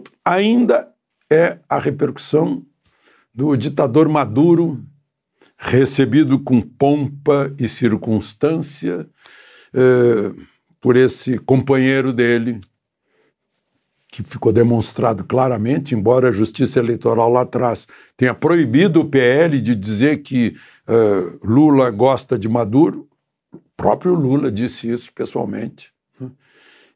outro ainda é a repercussão do ditador Maduro, recebido com pompa e circunstância por esse companheiro dele, que ficou demonstrado claramente, embora a Justiça Eleitoral lá atrás tenha proibido o PL de dizer que Lula gosta de Maduro. O próprio Lula disse isso pessoalmente, né?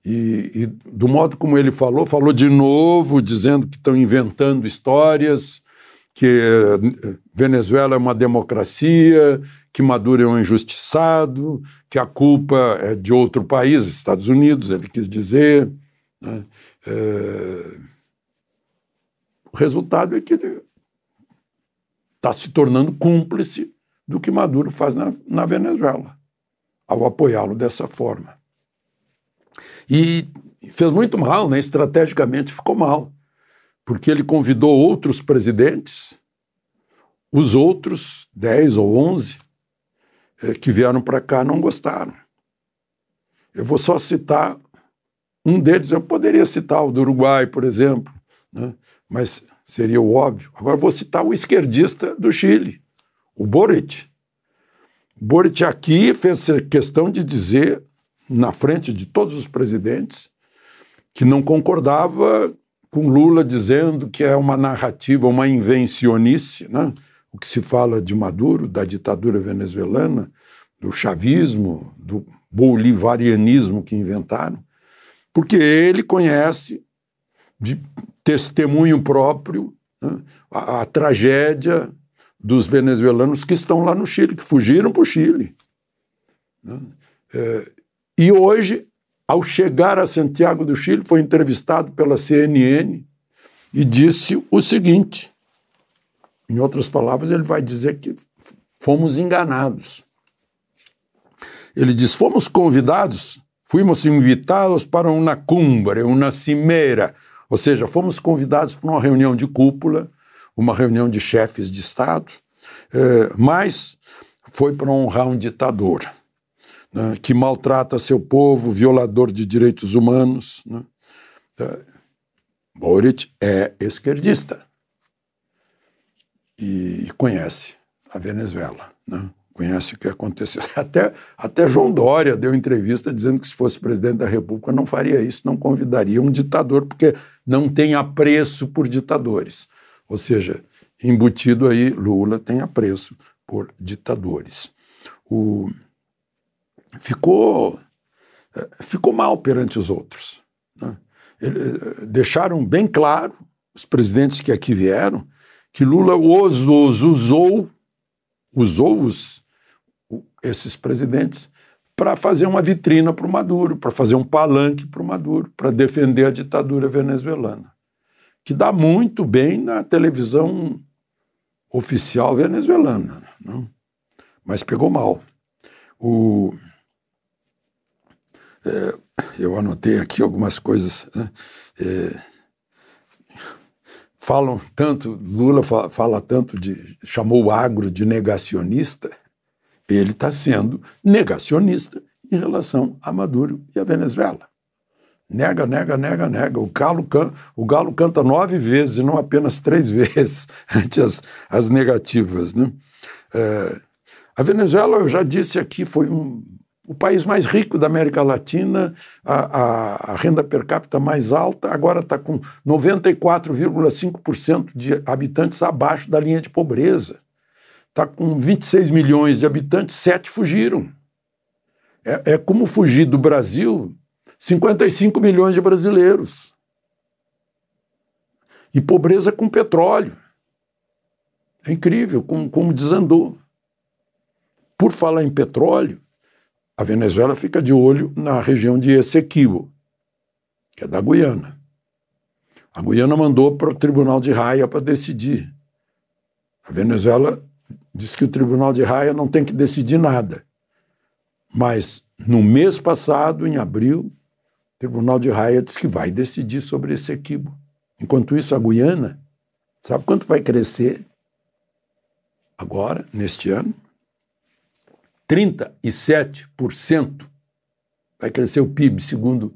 E do modo como ele falou de novo, dizendo que estão inventando histórias, que Venezuela é uma democracia, que Maduro é um injustiçado, que a culpa é de outro país, Estados Unidos, ele quis dizer, né? O resultado é que ele está se tornando cúmplice do que Maduro faz na Venezuela, ao apoiá-lo dessa forma. E fez muito mal, né? Estrategicamente ficou mal, porque ele convidou outros presidentes, os outros 10 ou 11 que vieram para cá não gostaram. Eu vou só citar um deles, eu poderia citar o do Uruguai, por exemplo, né? Mas seria o óbvio. Agora vou citar o esquerdista do Chile, o Boric. O Boric aqui fez questão de dizer, na frente de todos os presidentes, que não concordava com Lula dizendo que é uma narrativa, uma invencionice, né? O que se fala de Maduro, da ditadura venezuelana, do chavismo, do bolivarianismo que inventaram, porque ele conhece de testemunho próprio, né, a tragédia dos venezuelanos que estão lá no Chile, que fugiram para o Chile, né? E hoje, ao chegar a Santiago do Chile, foi entrevistado pela CNN e disse o seguinte, em outras palavras, ele vai dizer que fomos enganados. Ele diz, fomos invitados para uma cumbre, uma cimeira, ou seja, fomos convidados para uma reunião de cúpula, uma reunião de chefes de Estado, mas foi para honrar um ditador, né, que maltrata seu povo, violador de direitos humanos, né? Boric é esquerdista e conhece a Venezuela, né? Conhece o que aconteceu. Até João Dória deu entrevista dizendo que se fosse presidente da República não faria isso, não convidaria um ditador, porque não tem apreço por ditadores. Ou seja, embutido aí, Lula tem apreço por ditadores. Ficou mal perante os outros, né? Deixaram bem claro, os presidentes que aqui vieram, que Lula usou esses presidentes para fazer uma vitrina para o Maduro, para fazer um palanque para o Maduro, para defender a ditadura venezuelana, que dá muito bem na televisão oficial venezuelana, né? Mas pegou mal. Eu anotei aqui algumas coisas, né? Falam tanto, Lula fala tanto chamou o agro de negacionista, ele está sendo negacionista em relação a Maduro e a Venezuela. Nega, nega, nega, nega. O galo canta 9 vezes e não apenas 3 vezes ante as negativas, né? A Venezuela, eu já disse aqui, foi o país mais rico da América Latina, a renda per capita mais alta, agora está com 94,5% de habitantes abaixo da linha de pobreza. Está com 26 milhões de habitantes, 7 fugiram. É como fugir do Brasil 55 milhões de brasileiros. E pobreza com petróleo. É incrível como desandou. Por falar em petróleo, a Venezuela fica de olho na região de Essequibo, que é da Guiana. A Guiana mandou para o Tribunal de Haia para decidir. A Venezuela diz que o Tribunal de Haia não tem que decidir nada. Mas, no mês passado, em abril, o Tribunal de Haia disse que vai decidir sobre Essequibo. Enquanto isso, a Guiana, sabe quanto vai crescer agora, neste ano? 37% vai crescer o PIB, segundo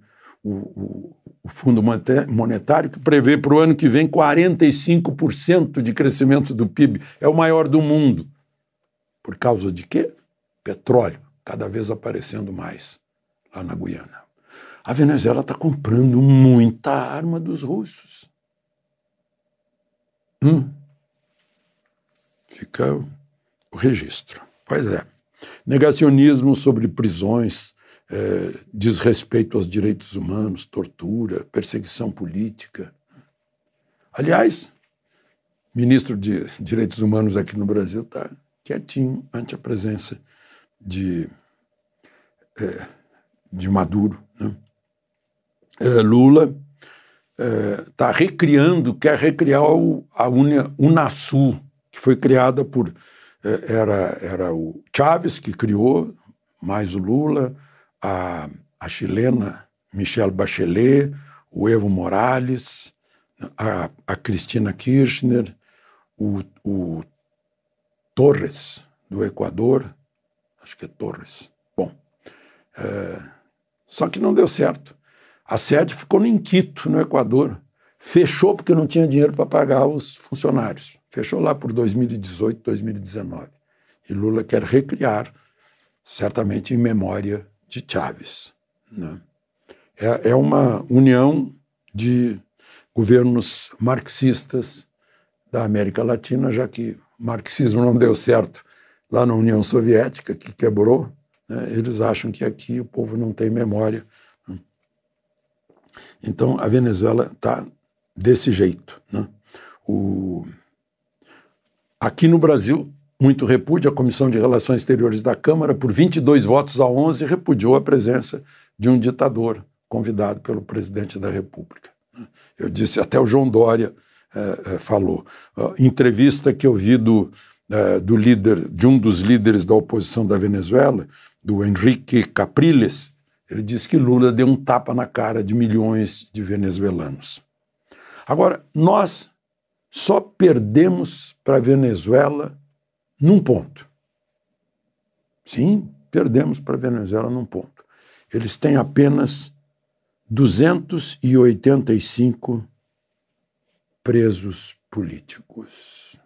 o Fundo Monetário, que prevê para o ano que vem 45% de crescimento do PIB. É o maior do mundo. Por causa de quê? Petróleo, cada vez aparecendo mais lá na Guiana. A Venezuela está comprando muita arma dos russos. Fica o registro. Pois é. Negacionismo sobre prisões, desrespeito aos direitos humanos, tortura, perseguição política. Aliás, o ministro de Direitos Humanos aqui no Brasil está quietinho ante a presença de Maduro, né? Lula quer recriar a Unasul, que foi criada por... Era o Chávez que criou, mais o Lula, a chilena Michelle Bachelet, o Evo Morales, a Cristina Kirchner, o Torres, do Equador, acho que é Torres. Bom, só que não deu certo. A sede ficou em Quito, no Equador. Fechou porque não tinha dinheiro para pagar os funcionários. Fechou lá por 2018, 2019. E Lula quer recriar, certamente em memória de Chávez, né? É uma união de governos marxistas da América Latina, já que o marxismo não deu certo lá na União Soviética, que quebrou, né? Eles acham que aqui o povo não tem memória. Então, a Venezuela está desse jeito, né? Aqui no Brasil, muito repúdio, a Comissão de Relações Exteriores da Câmara, por 22 votos a 11, repudiou a presença de um ditador convidado pelo presidente da República. Eu disse, até o João Dória falou. Entrevista que eu vi de um dos líderes da oposição da Venezuela, do Henrique Capriles, ele disse que Lula deu um tapa na cara de milhões de venezuelanos. Agora, nós só perdemos para a Venezuela num ponto. Sim, perdemos para a Venezuela num ponto. Eles têm apenas 285 presos políticos.